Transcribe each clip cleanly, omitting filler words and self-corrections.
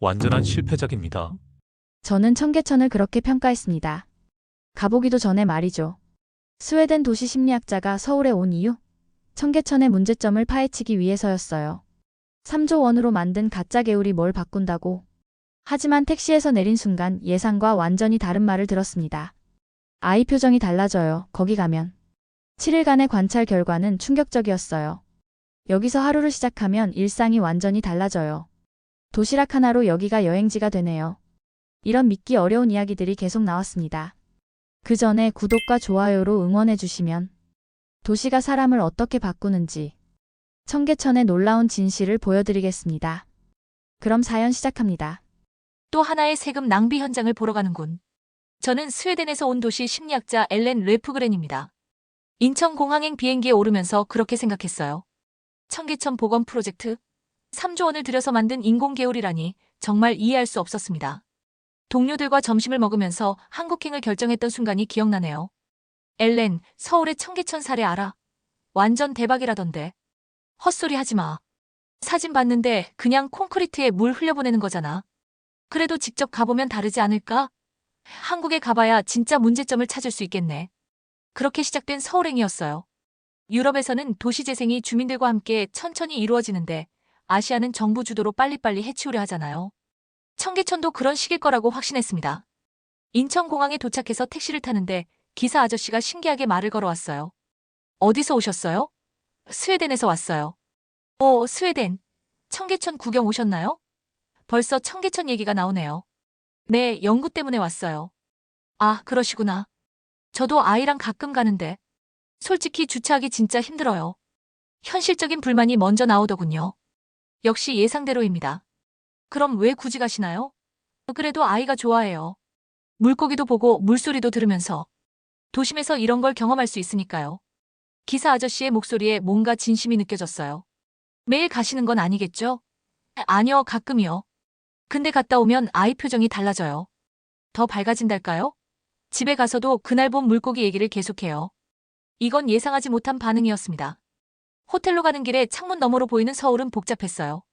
완전한 실패작입니다. 저는 청계천을 그렇게 평가했습니다. 가보기도 전에 말이죠. 스웨덴 도시 심리학자가 서울에 온 이유? 청계천의 문제점을 파헤치기 위해서였어요. 3조 원으로 만든 가짜 개울이 뭘 바꾼다고. 하지만 택시에서 내린 순간 예상과 완전히 다른 말을 들었습니다. 아이 표정이 달라져요. 거기 가면. 7일간의 관찰 결과는 충격적이었어요. 여기서 하루를 시작하면 일상이 완전히 달라져요. 도시락 하나로 여기가 여행지가 되네요. 이런 믿기 어려운 이야기들이 계속 나왔습니다. 그 전에 구독과 좋아요로 응원해주시면 도시가 사람을 어떻게 바꾸는지 청계천의 놀라운 진실을 보여드리겠습니다. 그럼 사연 시작합니다. 또 하나의 세금 낭비 현장을 보러 가는군. 저는 스웨덴에서 온 도시 심리학자 엘렌 레프그렌입니다. 인천공항행 비행기에 오르면서 그렇게 생각했어요. 청계천 복원 프로젝트? 3조 원을 들여서 만든 인공개울이라니 정말 이해할 수 없었습니다. 동료들과 점심을 먹으면서 한국행을 결정했던 순간이 기억나네요. 엘렌, 서울의 청계천 사례 알아? 완전 대박이라던데. 헛소리 하지 마. 사진 봤는데 그냥 콘크리트에 물 흘려보내는 거잖아. 그래도 직접 가보면 다르지 않을까? 한국에 가봐야 진짜 문제점을 찾을 수 있겠네. 그렇게 시작된 서울행이었어요. 유럽에서는 도시재생이 주민들과 함께 천천히 이루어지는데 아시아는 정부 주도로 빨리빨리 해치우려 하잖아요. 청계천도 그런 식일 거라고 확신했습니다. 인천공항에 도착해서 택시를 타는데 기사 아저씨가 신기하게 말을 걸어왔어요. 어디서 오셨어요? 스웨덴에서 왔어요. 오, 스웨덴. 청계천 구경 오셨나요? 벌써 청계천 얘기가 나오네요. 네, 연구 때문에 왔어요. 아, 그러시구나. 저도 아이랑 가끔 가는데 솔직히 주차하기 진짜 힘들어요. 현실적인 불만이 먼저 나오더군요. 역시 예상대로입니다. 그럼 왜 굳이 가시나요? 그래도 아이가 좋아해요. 물고기도 보고 물소리도 들으면서 도심에서 이런 걸 경험할 수 있으니까요. 기사 아저씨의 목소리에 뭔가 진심이 느껴졌어요. 매일 가시는 건 아니겠죠? 아니요, 가끔이요. 근데 갔다 오면 아이 표정이 달라져요. 더 밝아진달까요? 집에 가서도 그날 본 물고기 얘기를 계속해요. 이건 예상하지 못한 반응이었습니다. 호텔로 가는 길에 창문 너머로 보이는 서울은 복잡했어요.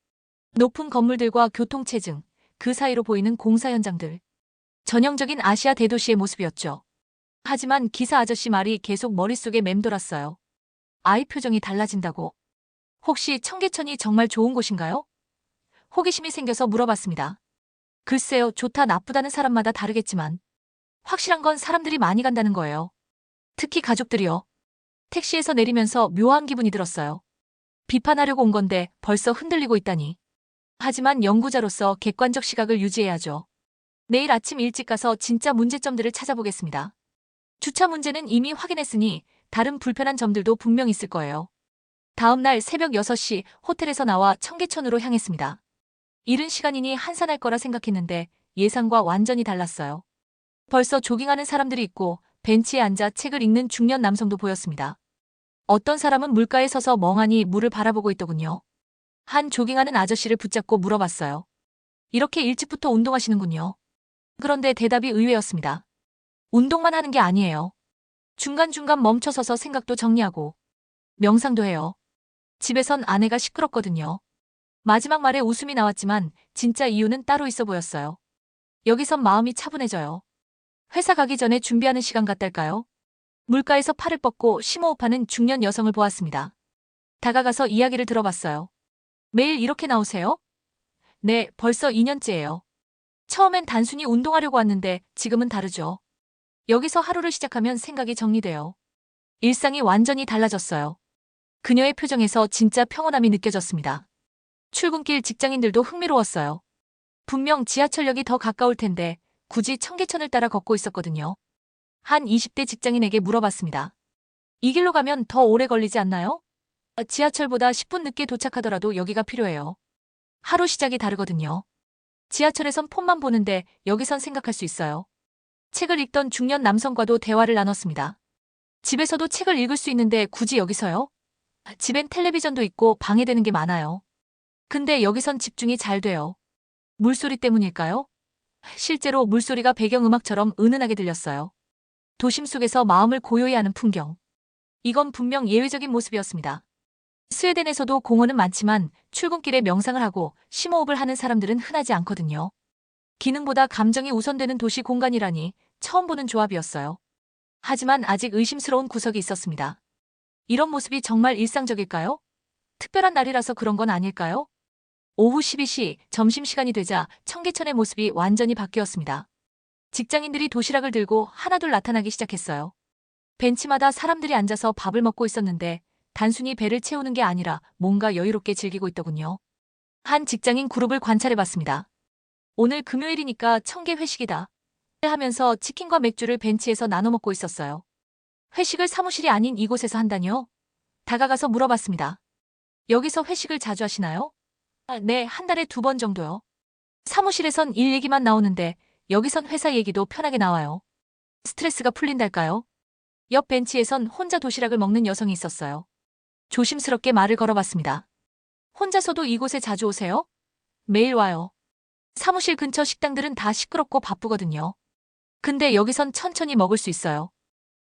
높은 건물들과 교통체증, 그 사이로 보이는 공사 현장들. 전형적인 아시아 대도시의 모습이었죠. 하지만 기사 아저씨 말이 계속 머릿속에 맴돌았어요. 아이 표정이 달라진다고. 혹시 청계천이 정말 좋은 곳인가요? 호기심이 생겨서 물어봤습니다. 글쎄요, 좋다 나쁘다는 사람마다 다르겠지만 확실한 건 사람들이 많이 간다는 거예요. 특히 가족들이요. 택시에서 내리면서 묘한 기분이 들었어요. 비판하려고 온 건데 벌써 흔들리고 있다니. 하지만 연구자로서 객관적 시각을 유지해야죠. 내일 아침 일찍 가서 진짜 문제점들을 찾아보겠습니다. 주차 문제는 이미 확인했으니 다른 불편한 점들도 분명 있을 거예요. 다음 날 새벽 6시 호텔에서 나와 청계천으로 향했습니다. 이른 시간이니 한산할 거라 생각했는데 예상과 완전히 달랐어요. 벌써 조깅하는 사람들이 있고 벤치에 앉아 책을 읽는 중년 남성도 보였습니다. 어떤 사람은 물가에 서서 멍하니 물을 바라보고 있더군요. 한 조깅하는 아저씨를 붙잡고 물어봤어요. 이렇게 일찍부터 운동하시는군요. 그런데 대답이 의외였습니다. 운동만 하는 게 아니에요. 중간중간 멈춰서서 생각도 정리하고 명상도 해요. 집에선 아내가 시끄럽거든요. 마지막 말에 웃음이 나왔지만 진짜 이유는 따로 있어 보였어요. 여기선 마음이 차분해져요. 회사 가기 전에 준비하는 시간 같달까요? 물가에서 팔을 뻗고 심호흡하는 중년 여성을 보았습니다. 다가가서 이야기를 들어봤어요. 매일 이렇게 나오세요? 네, 벌써 2년째예요. 처음엔 단순히 운동하려고 왔는데 지금은 다르죠. 여기서 하루를 시작하면 생각이 정리돼요. 일상이 완전히 달라졌어요. 그녀의 표정에서 진짜 평온함이 느껴졌습니다. 출근길 직장인들도 흥미로웠어요. 분명 지하철역이 더 가까울 텐데 굳이 청계천을 따라 걷고 있었거든요. 한 20대 직장인에게 물어봤습니다. 이 길로 가면 더 오래 걸리지 않나요? 지하철보다 10분 늦게 도착하더라도 여기가 필요해요. 하루 시작이 다르거든요. 지하철에선 폰만 보는데 여기선 생각할 수 있어요. 책을 읽던 중년 남성과도 대화를 나눴습니다. 집에서도 책을 읽을 수 있는데 굳이 여기서요? 집엔 텔레비전도 있고 방해되는 게 많아요. 근데 여기선 집중이 잘 돼요. 물소리 때문일까요? 실제로 물소리가 배경음악처럼 은은하게 들렸어요. 도심 속에서 마음을 고요히 하는 풍경. 이건 분명 예외적인 모습이었습니다. 스웨덴에서도 공원은 많지만 출근길에 명상을 하고 심호흡을 하는 사람들은 흔하지 않거든요. 기능보다 감정이 우선되는 도시 공간이라니 처음 보는 조합이었어요. 하지만 아직 의심스러운 구석이 있었습니다. 이런 모습이 정말 일상적일까요? 특별한 날이라서 그런 건 아닐까요? 오후 12시 점심시간이 되자 청계천의 모습이 완전히 바뀌었습니다. 직장인들이 도시락을 들고 하나둘 나타나기 시작했어요. 벤치마다 사람들이 앉아서 밥을 먹고 있었는데 단순히 배를 채우는 게 아니라 뭔가 여유롭게 즐기고 있더군요. 한 직장인 그룹을 관찰해봤습니다. 오늘 금요일이니까 청계 회식이다 하면서 치킨과 맥주를 벤치에서 나눠 먹고 있었어요. 회식을 사무실이 아닌 이곳에서 한다뇨? 다가가서 물어봤습니다. 여기서 회식을 자주 하시나요? 네, 한 달에 2번 정도요. 사무실에선 일 얘기만 나오는데 여기선 회사 얘기도 편하게 나와요. 스트레스가 풀린달까요? 옆 벤치에선 혼자 도시락을 먹는 여성이 있었어요. 조심스럽게 말을 걸어봤습니다. 혼자서도 이곳에 자주 오세요? 매일 와요. 사무실 근처 식당들은 다 시끄럽고 바쁘거든요. 근데 여기선 천천히 먹을 수 있어요.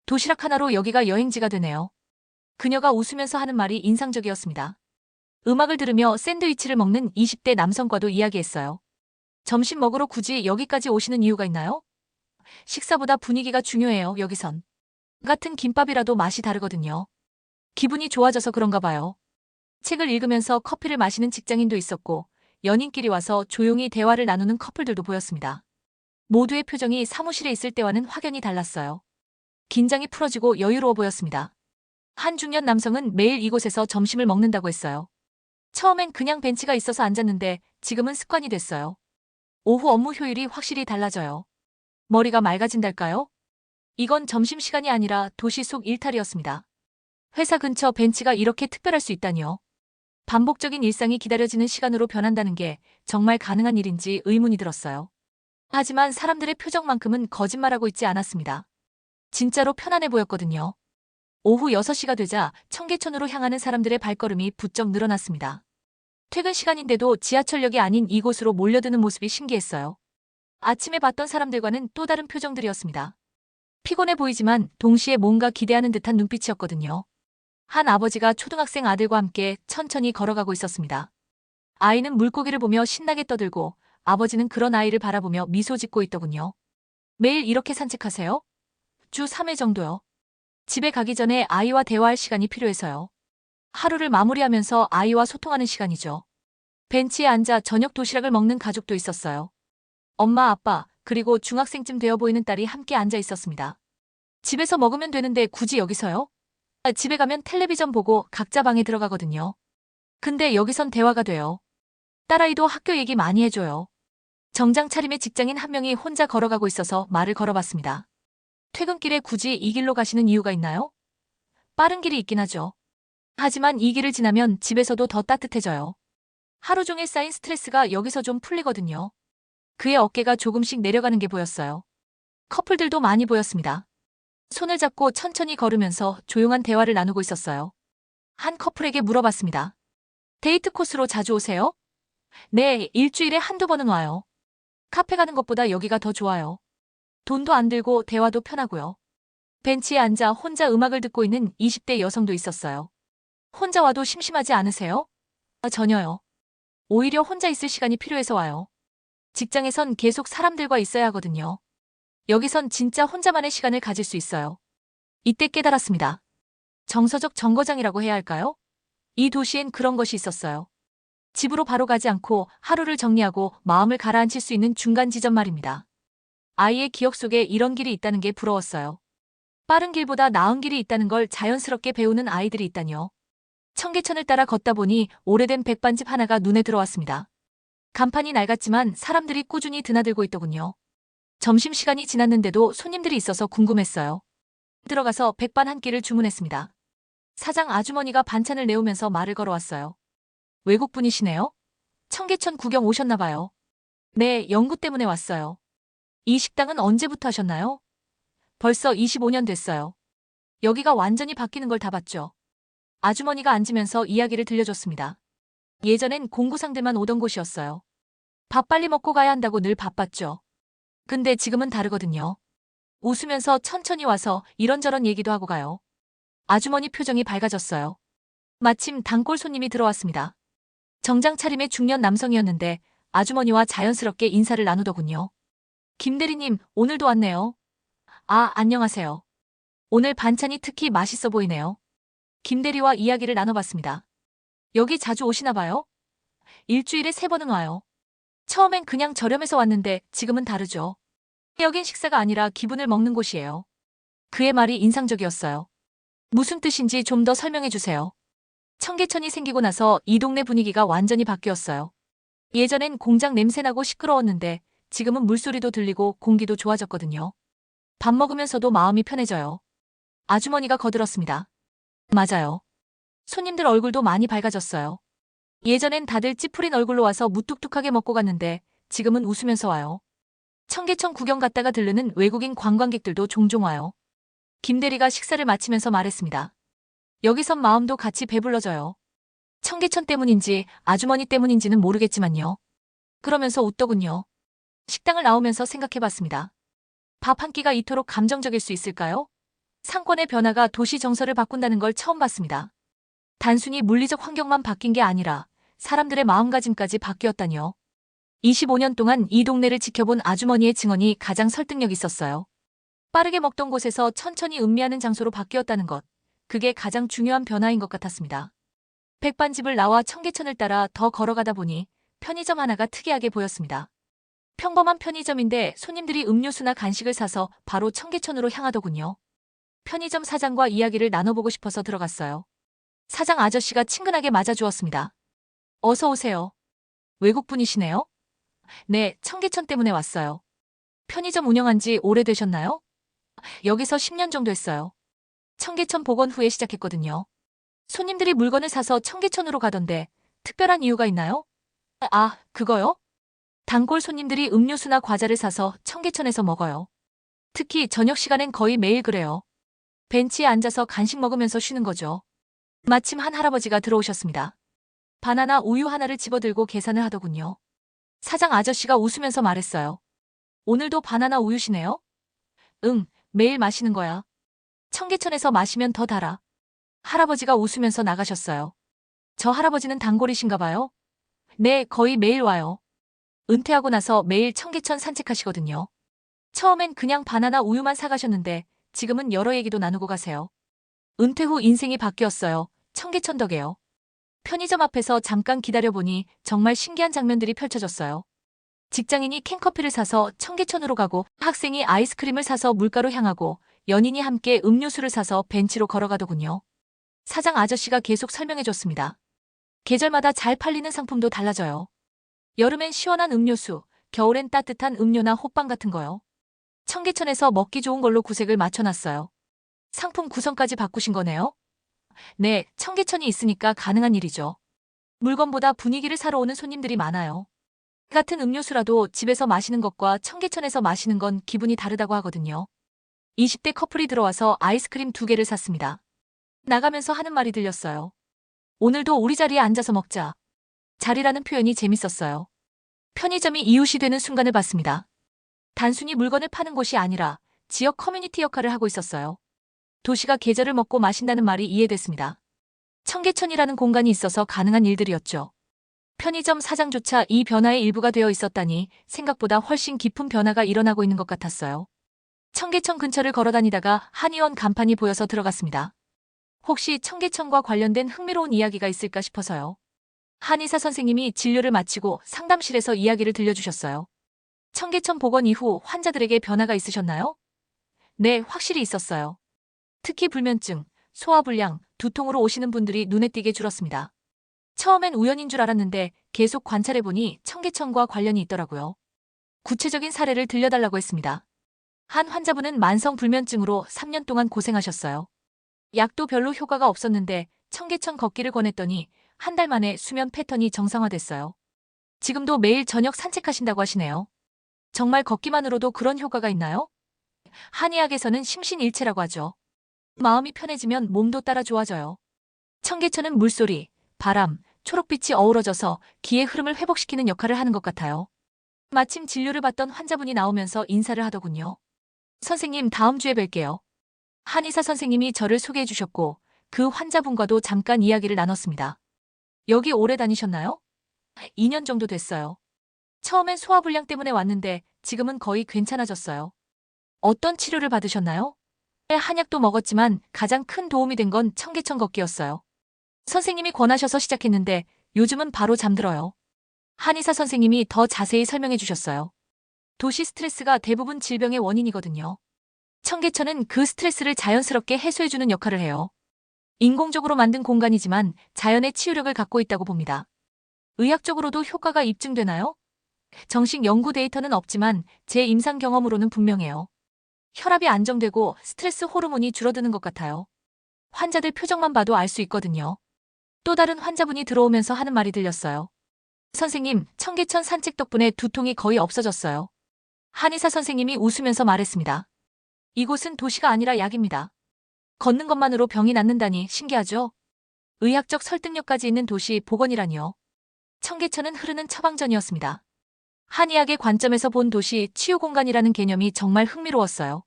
도시락 하나로 여기가 여행지가 되네요. 그녀가 웃으면서 하는 말이 인상적이었습니다. 음악을 들으며 샌드위치를 먹는 20대 남성과도 이야기했어요. 점심 먹으러 굳이 여기까지 오시는 이유가 있나요? 식사보다 분위기가 중요해요, 여기선. 같은 김밥이라도 맛이 다르거든요. 기분이 좋아져서 그런가 봐요. 책을 읽으면서 커피를 마시는 직장인도 있었고, 연인끼리 와서 조용히 대화를 나누는 커플들도 보였습니다. 모두의 표정이 사무실에 있을 때와는 확연히 달랐어요. 긴장이 풀어지고 여유로워 보였습니다. 한 중년 남성은 매일 이곳에서 점심을 먹는다고 했어요. 처음엔 그냥 벤치가 있어서 앉았는데 지금은 습관이 됐어요. 오후 업무 효율이 확실히 달라져요. 머리가 맑아진달까요? 이건 점심시간이 아니라 도시 속 일탈이었습니다. 회사 근처 벤치가 이렇게 특별할 수 있다니요. 반복적인 일상이 기다려지는 시간으로 변한다는 게 정말 가능한 일인지 의문이 들었어요. 하지만 사람들의 표정만큼은 거짓말하고 있지 않았습니다. 진짜로 편안해 보였거든요. 오후 6시가 되자 청계천으로 향하는 사람들의 발걸음이 부쩍 늘어났습니다. 퇴근 시간인데도 지하철역이 아닌 이곳으로 몰려드는 모습이 신기했어요. 아침에 봤던 사람들과는 또 다른 표정들이었습니다. 피곤해 보이지만 동시에 뭔가 기대하는 듯한 눈빛이었거든요. 한 아버지가 초등학생 아들과 함께 천천히 걸어가고 있었습니다. 아이는 물고기를 보며 신나게 떠들고 아버지는 그런 아이를 바라보며 미소 짓고 있더군요. 매일 이렇게 산책하세요? 주 3회 정도요. 집에 가기 전에 아이와 대화할 시간이 필요해서요. 하루를 마무리하면서 아이와 소통하는 시간이죠. 벤치에 앉아 저녁 도시락을 먹는 가족도 있었어요. 엄마, 아빠, 그리고 중학생쯤 되어 보이는 딸이 함께 앉아 있었습니다. 집에서 먹으면 되는데 굳이 여기서요? 집에 가면 텔레비전 보고 각자 방에 들어가거든요. 근데 여기선 대화가 돼요. 딸아이도 학교 얘기 많이 해줘요. 정장 차림의 직장인 한 명이 혼자 걸어가고 있어서 말을 걸어봤습니다. 퇴근길에 굳이 이 길로 가시는 이유가 있나요? 빠른 길이 있긴 하죠. 하지만 이 길을 지나면 집에서도 더 따뜻해져요. 하루 종일 쌓인 스트레스가 여기서 좀 풀리거든요. 그의 어깨가 조금씩 내려가는 게 보였어요. 커플들도 많이 보였습니다. 손을 잡고 천천히 걸으면서 조용한 대화를 나누고 있었어요. 한 커플에게 물어봤습니다. 데이트 코스로 자주 오세요? 네, 일주일에 한두 번은 와요. 카페 가는 것보다 여기가 더 좋아요. 돈도 안 들고 대화도 편하고요. 벤치에 앉아 혼자 음악을 듣고 있는 20대 여성도 있었어요. 혼자 와도 심심하지 않으세요? 전혀요. 오히려 혼자 있을 시간이 필요해서 와요. 직장에선 계속 사람들과 있어야 하거든요. 여기선 진짜 혼자만의 시간을 가질 수 있어요. 이때 깨달았습니다. 정서적 정거장이라고 해야 할까요? 이 도시엔 그런 것이 있었어요. 집으로 바로 가지 않고 하루를 정리하고 마음을 가라앉힐 수 있는 중간 지점 말입니다. 아이의 기억 속에 이런 길이 있다는 게 부러웠어요. 빠른 길보다 나은 길이 있다는 걸 자연스럽게 배우는 아이들이 있다니요. 청계천을 따라 걷다 보니 오래된 백반집 하나가 눈에 들어왔습니다. 간판이 낡았지만 사람들이 꾸준히 드나들고 있더군요. 점심시간이 지났는데도 손님들이 있어서 궁금했어요. 들어가서 백반 한 끼를 주문했습니다. 사장 아주머니가 반찬을 내오면서 말을 걸어왔어요. 외국분이시네요? 청계천 구경 오셨나 봐요. 네, 연구 때문에 왔어요. 이 식당은 언제부터 하셨나요? 벌써 25년 됐어요. 여기가 완전히 바뀌는 걸 다 봤죠. 아주머니가 앉으면서 이야기를 들려줬습니다. 예전엔 공구상들만 오던 곳이었어요. 밥 빨리 먹고 가야 한다고 늘 바빴죠. 근데 지금은 다르거든요. 웃으면서 천천히 와서 이런저런 얘기도 하고 가요. 아주머니 표정이 밝아졌어요. 마침 단골 손님이 들어왔습니다. 정장 차림의 중년 남성이었는데 아주머니와 자연스럽게 인사를 나누더군요. 김 대리님, 오늘도 왔네요. 아, 안녕하세요. 오늘 반찬이 특히 맛있어 보이네요. 김 대리와 이야기를 나눠봤습니다. 여기 자주 오시나 봐요? 일주일에 3번은 와요. 처음엔 그냥 저렴해서 왔는데 지금은 다르죠. 여긴 식사가 아니라 기분을 먹는 곳이에요. 그의 말이 인상적이었어요. 무슨 뜻인지 좀 더 설명해 주세요. 청계천이 생기고 나서 이 동네 분위기가 완전히 바뀌었어요. 예전엔 공장 냄새나고 시끄러웠는데 지금은 물소리도 들리고 공기도 좋아졌거든요. 밥 먹으면서도 마음이 편해져요. 아주머니가 거들었습니다. 맞아요. 손님들 얼굴도 많이 밝아졌어요. 예전엔 다들 찌푸린 얼굴로 와서 무뚝뚝하게 먹고 갔는데 지금은 웃으면서 와요. 청계천 구경 갔다가 들르는 외국인 관광객들도 종종 와요. 김 대리가 식사를 마치면서 말했습니다. 여기선 마음도 같이 배불러져요. 청계천 때문인지 아주머니 때문인지는 모르겠지만요. 그러면서 웃더군요. 식당을 나오면서 생각해봤습니다. 밥 한 끼가 이토록 감정적일 수 있을까요? 상권의 변화가 도시 정서를 바꾼다는 걸 처음 봤습니다. 단순히 물리적 환경만 바뀐 게 아니라 사람들의 마음가짐까지 바뀌었다니요. 25년 동안 이 동네를 지켜본 아주머니의 증언이 가장 설득력 있었어요. 빠르게 먹던 곳에서 천천히 음미하는 장소로 바뀌었다는 것, 그게 가장 중요한 변화인 것 같았습니다. 백반집을 나와 청계천을 따라 더 걸어가다 보니 편의점 하나가 특이하게 보였습니다. 평범한 편의점인데 손님들이 음료수나 간식을 사서 바로 청계천으로 향하더군요. 편의점 사장과 이야기를 나눠보고 싶어서 들어갔어요. 사장 아저씨가 친근하게 맞아주었습니다. 어서 오세요. 외국분이시네요? 네, 청계천 때문에 왔어요. 편의점 운영한 지 오래되셨나요? 여기서 10년 정도 했어요. 청계천 복원 후에 시작했거든요. 손님들이 물건을 사서 청계천으로 가던데 특별한 이유가 있나요? 아, 그거요? 단골 손님들이 음료수나 과자를 사서 청계천에서 먹어요. 특히 저녁 시간엔 거의 매일 그래요. 벤치에 앉아서 간식 먹으면서 쉬는 거죠. 마침 한 할아버지가 들어오셨습니다. 바나나 우유 하나를 집어들고 계산을 하더군요. 사장 아저씨가 웃으면서 말했어요. 오늘도 바나나 우유시네요? 응, 매일 마시는 거야. 청계천에서 마시면 더 달아. 할아버지가 웃으면서 나가셨어요. 저 할아버지는 단골이신가 봐요? 네, 거의 매일 와요. 은퇴하고 나서 매일 청계천 산책하시거든요. 처음엔 그냥 바나나 우유만 사가셨는데 지금은 여러 얘기도 나누고 가세요. 은퇴 후 인생이 바뀌었어요. 청계천 덕에요. 편의점 앞에서 잠깐 기다려보니 정말 신기한 장면들이 펼쳐졌어요. 직장인이 캔커피를 사서 청계천으로 가고 학생이 아이스크림을 사서 물가로 향하고 연인이 함께 음료수를 사서 벤치로 걸어가더군요. 사장 아저씨가 계속 설명해줬습니다. 계절마다 잘 팔리는 상품도 달라져요. 여름엔 시원한 음료수, 겨울엔 따뜻한 음료나 호빵 같은 거요. 청계천에서 먹기 좋은 걸로 구색을 맞춰놨어요. 상품 구성까지 바꾸신 거네요? 네, 청계천이 있으니까 가능한 일이죠. 물건보다 분위기를 사러 오는 손님들이 많아요. 같은 음료수라도 집에서 마시는 것과 청계천에서 마시는 건 기분이 다르다고 하거든요. 20대 커플이 들어와서 아이스크림 2개를 샀습니다. 나가면서 하는 말이 들렸어요. 오늘도 우리 자리에 앉아서 먹자. 자리라는 표현이 재밌었어요. 편의점이 이웃이 되는 순간을 봤습니다. 단순히 물건을 파는 곳이 아니라 지역 커뮤니티 역할을 하고 있었어요. 도시가 계절을 먹고 마신다는 말이 이해됐습니다. 청계천이라는 공간이 있어서 가능한 일들이었죠. 편의점 사장조차 이 변화의 일부가 되어 있었다니 생각보다 훨씬 깊은 변화가 일어나고 있는 것 같았어요. 청계천 근처를 걸어다니다가 한의원 간판이 보여서 들어갔습니다. 혹시 청계천과 관련된 흥미로운 이야기가 있을까 싶어서요. 한의사 선생님이 진료를 마치고 상담실에서 이야기를 들려주셨어요. 청계천 복원 이후 환자들에게 변화가 있으셨나요? 네, 확실히 있었어요. 특히 불면증, 소화불량, 두통으로 오시는 분들이 눈에 띄게 줄었습니다. 처음엔 우연인 줄 알았는데 계속 관찰해보니 청계천과 관련이 있더라고요. 구체적인 사례를 들려달라고 했습니다. 한 환자분은 만성 불면증으로 3년 동안 고생하셨어요. 약도 별로 효과가 없었는데 청계천 걷기를 권했더니 한 달 만에 수면 패턴이 정상화됐어요. 지금도 매일 저녁 산책하신다고 하시네요. 정말 걷기만으로도 그런 효과가 있나요? 한의학에서는 심신일체라고 하죠. 마음이 편해지면 몸도 따라 좋아져요. 청계천은 물소리, 바람, 초록빛이 어우러져서 기의 흐름을 회복시키는 역할을 하는 것 같아요. 마침 진료를 받던 환자분이 나오면서 인사를 하더군요. 선생님, 다음 주에 뵐게요. 한의사 선생님이 저를 소개해 주셨고 그 환자분과도 잠깐 이야기를 나눴습니다. 여기 오래 다니셨나요? 2년 정도 됐어요. 처음엔 소화불량 때문에 왔는데 지금은 거의 괜찮아졌어요. 어떤 치료를 받으셨나요? 한약도 먹었지만 가장 큰 도움이 된 건 청계천 걷기였어요. 선생님이 권하셔서 시작했는데 요즘은 바로 잠들어요. 한의사 선생님이 더 자세히 설명해 주셨어요. 도시 스트레스가 대부분 질병의 원인이거든요. 청계천은 그 스트레스를 자연스럽게 해소해주는 역할을 해요. 인공적으로 만든 공간이지만 자연의 치유력을 갖고 있다고 봅니다. 의학적으로도 효과가 입증되나요? 정식 연구 데이터는 없지만 제 임상 경험으로는 분명해요. 혈압이 안정되고 스트레스 호르몬이 줄어드는 것 같아요. 환자들 표정만 봐도 알 수 있거든요. 또 다른 환자분이 들어오면서 하는 말이 들렸어요. 선생님, 청계천 산책 덕분에 두통이 거의 없어졌어요. 한의사 선생님이 웃으면서 말했습니다. 이곳은 도시가 아니라 약입니다. 걷는 것만으로 병이 낫는다니 신기하죠? 의학적 설득력까지 있는 도시 복원이라니요. 청계천은 흐르는 처방전이었습니다. 한의학의 관점에서 본 도시 치유 공간이라는 개념이 정말 흥미로웠어요.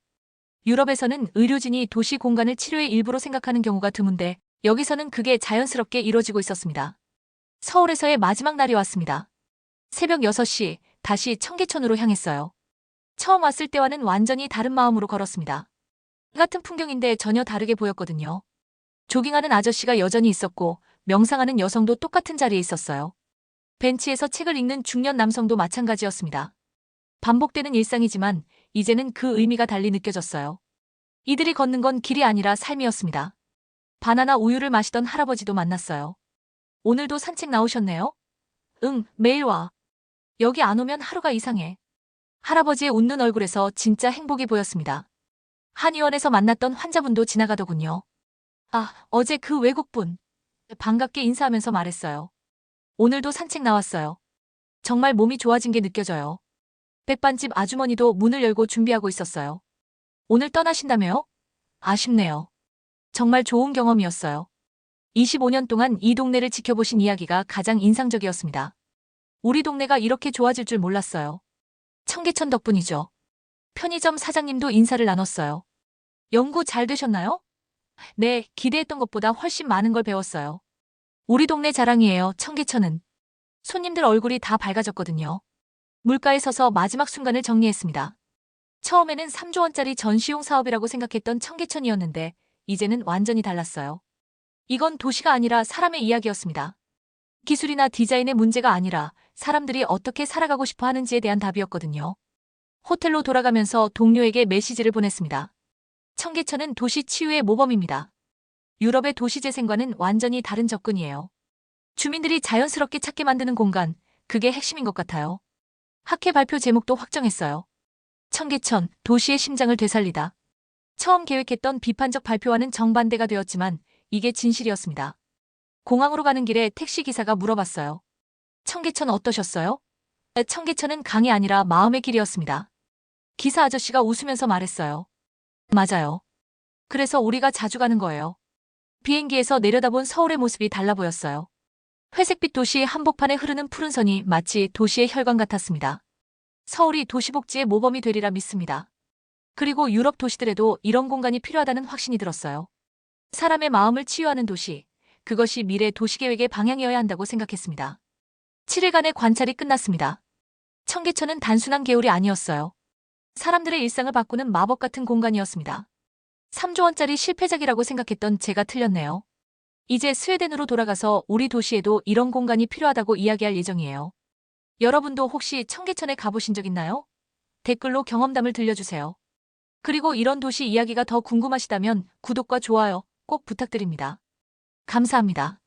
유럽에서는 의료진이 도시 공간을 치료의 일부로 생각하는 경우가 드문데 여기서는 그게 자연스럽게 이루어지고 있었습니다. 서울에서의 마지막 날이 왔습니다. 새벽 6시 다시 청계천으로 향했어요. 처음 왔을 때와는 완전히 다른 마음으로 걸었습니다. 같은 풍경인데 전혀 다르게 보였거든요. 조깅하는 아저씨가 여전히 있었고 명상하는 여성도 똑같은 자리에 있었어요. 벤치에서 책을 읽는 중년 남성도 마찬가지였습니다. 반복되는 일상이지만 이제는 그 의미가 달리 느껴졌어요. 이들이 걷는 건 길이 아니라 삶이었습니다. 바나나 우유를 마시던 할아버지도 만났어요. 오늘도 산책 나오셨네요? 응, 매일 와. 여기 안 오면 하루가 이상해. 할아버지의 웃는 얼굴에서 진짜 행복이 보였습니다. 한의원에서 만났던 환자분도 지나가더군요. 아, 어제 그 외국분. 반갑게 인사하면서 말했어요. 오늘도 산책 나왔어요. 정말 몸이 좋아진 게 느껴져요. 백반집 아주머니도 문을 열고 준비하고 있었어요. 오늘 떠나신다며요? 아쉽네요. 정말 좋은 경험이었어요. 25년 동안 이 동네를 지켜보신 이야기가 가장 인상적이었습니다. 우리 동네가 이렇게 좋아질 줄 몰랐어요. 청계천 덕분이죠. 편의점 사장님도 인사를 나눴어요. 연구 잘 되셨나요? 네, 기대했던 것보다 훨씬 많은 걸 배웠어요. 우리 동네 자랑이에요, 청계천은. 손님들 얼굴이 다 밝아졌거든요. 물가에 서서 마지막 순간을 정리했습니다. 처음에는 3조 원짜리 전시용 사업이라고 생각했던 청계천이었는데 이제는 완전히 달랐어요. 이건 도시가 아니라 사람의 이야기였습니다. 기술이나 디자인의 문제가 아니라 사람들이 어떻게 살아가고 싶어 하는지에 대한 답이었거든요. 호텔로 돌아가면서 동료에게 메시지를 보냈습니다. 청계천은 도시 치유의 모범입니다. 유럽의 도시재생과는 완전히 다른 접근이에요. 주민들이 자연스럽게 찾게 만드는 공간, 그게 핵심인 것 같아요. 학회 발표 제목도 확정했어요. 청계천, 도시의 심장을 되살리다. 처음 계획했던 비판적 발표와는 정반대가 되었지만 이게 진실이었습니다. 공항으로 가는 길에 택시기사가 물어봤어요. 청계천 어떠셨어요? 청계천은 강이 아니라 마음의 길이었습니다. 기사 아저씨가 웃으면서 말했어요. 맞아요. 그래서 우리가 자주 가는 거예요. 비행기에서 내려다본 서울의 모습이 달라 보였어요. 회색빛 도시 한복판에 흐르는 푸른 선이 마치 도시의 혈관 같았습니다. 서울이 도시복지의 모범이 되리라 믿습니다. 그리고 유럽 도시들에도 이런 공간이 필요하다는 확신이 들었어요. 사람의 마음을 치유하는 도시, 그것이 미래 도시계획의 방향이어야 한다고 생각했습니다. 7일간의 관찰이 끝났습니다. 청계천은 단순한 개울이 아니었어요. 사람들의 일상을 바꾸는 마법 같은 공간이었습니다. 3조 원짜리 실패작이라고 생각했던 제가 틀렸네요. 이제 스웨덴으로 돌아가서 우리 도시에도 이런 공간이 필요하다고 이야기할 예정이에요. 여러분도 혹시 청계천에 가보신 적 있나요? 댓글로 경험담을 들려주세요. 그리고 이런 도시 이야기가 더 궁금하시다면 구독과 좋아요 꼭 부탁드립니다. 감사합니다.